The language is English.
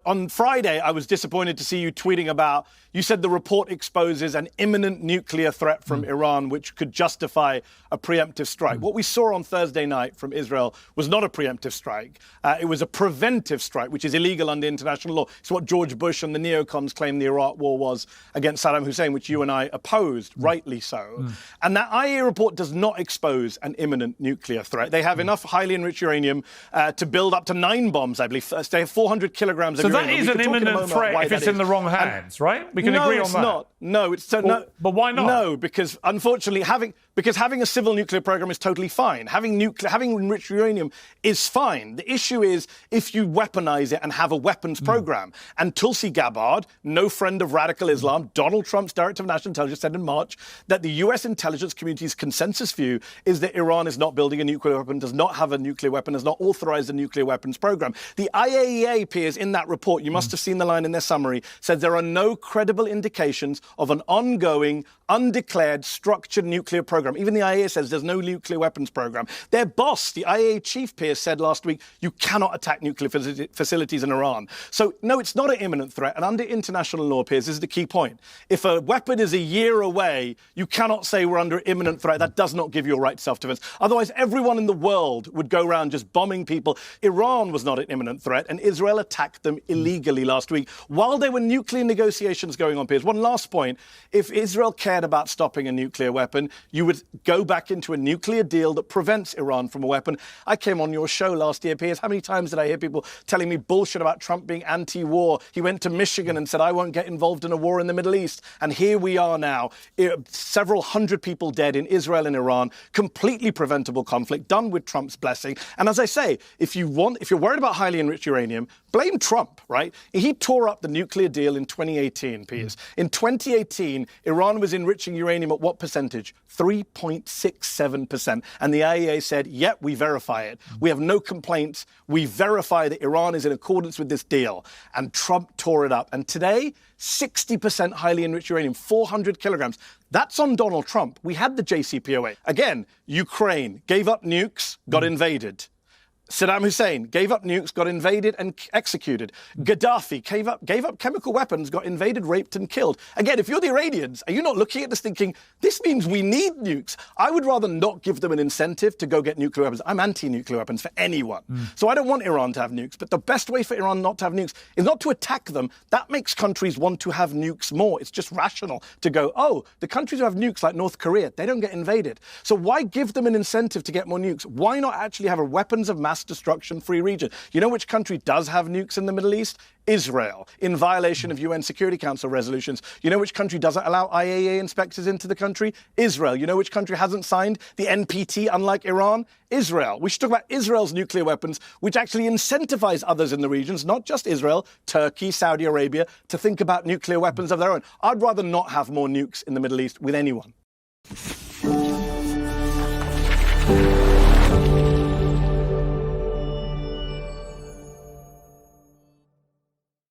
On Friday, I was disappointed to see you tweeting about, you said the report exposes an imminent nuclear threat from Iran, which could justify a preemptive strike. What we saw on Thursday night from Israel was not a preemptive strike. It was a preventive strike, which is illegal under international law. It's what George Bush and the neocons claimed the Iraq war was against Saddam Hussein, which you and I opposed, rightly so. And that IAEA report does not expose an imminent nuclear threat. They have enough highly enriched uranium to build up to 9 bombs, I believe. They have 400 kilograms of that is an imminent threat if it's in the wrong hands, right? We can agree on that. No, it's not. But why not? No, because unfortunately, having a civil nuclear program is totally fine. Having enriched uranium is fine. The issue is if you weaponize it and have a weapons program. And Tulsi Gabbard, no friend of radical Islam, Donald Trump's director of national intelligence, said in March that the U.S. intelligence community's consensus view is that Iran is not building a nuclear weapon, does not have a nuclear weapon, has not authorized a nuclear weapons program. The IAEA peers in that report, you must have seen the line in their summary, said there are no credible indications of an ongoing, undeclared, structured nuclear program. Even the IAEA says there's no nuclear weapons program. Their boss, the IAEA chief peers, said last week, you cannot attack nuclear facilities in Iran. So, no, it's not an imminent threat. And under international law, peers, this is the key point. If a weapon is a year away, you cannot say we're under imminent threat. That does not give you a right to self-defense. Otherwise, everyone in the world would go around just bombing people. Iran was not an imminent threat, and Israel attacked them illegally last week while there were nuclear negotiations going on, peers. One last point. If Israel cared about stopping a nuclear weapon, you would go back into a nuclear deal that prevents Iran from a weapon. I came on your show last year, Piers. How many times did I hear people telling me bullshit about Trump being anti-war? He went to Michigan and said, I won't get involved in a war in the Middle East. And here we are now, several hundred people dead in Israel and Iran, completely preventable conflict, done with Trump's blessing. And as I say, if you're worried about highly enriched uranium, blame Trump, right? He tore up the nuclear deal in 2018, Piers. In 2018, Iran was enriching uranium at what percentage? 3.67%. And the IAEA said, yep, we verify it. We have no complaints. We verify that Iran is in accordance with this deal. And Trump tore it up. And today, 60% highly enriched uranium, 400 kilograms. That's on Donald Trump. We had the JCPOA. Again, Ukraine gave up nukes, got invaded. Saddam Hussein gave up nukes, got invaded and executed. Gaddafi gave up chemical weapons, got invaded, raped and killed. Again, if you're the Iranians, are you not looking at this thinking, this means we need nukes? I would rather not give them an incentive to go get nuclear weapons. I'm anti-nuclear weapons for anyone. So I don't want Iran to have nukes. But the best way for Iran not to have nukes is not to attack them. That makes countries want to have nukes more. It's just rational to go, oh, the countries who have nukes like North Korea, they don't get invaded. So why give them an incentive to get more nukes? Why not actually have a weapons of mass destruction-free region? You know which country does have nukes in the Middle East? Israel, in violation of UN Security Council resolutions. You know which country doesn't allow IAEA inspectors into the country? Israel. You know which country hasn't signed the NPT, unlike Iran? Israel. We should talk about Israel's nuclear weapons, which actually incentivize others in the regions, not just Israel, Turkey, Saudi Arabia, to think about nuclear weapons of their own. I'd rather not have more nukes in the Middle East with anyone.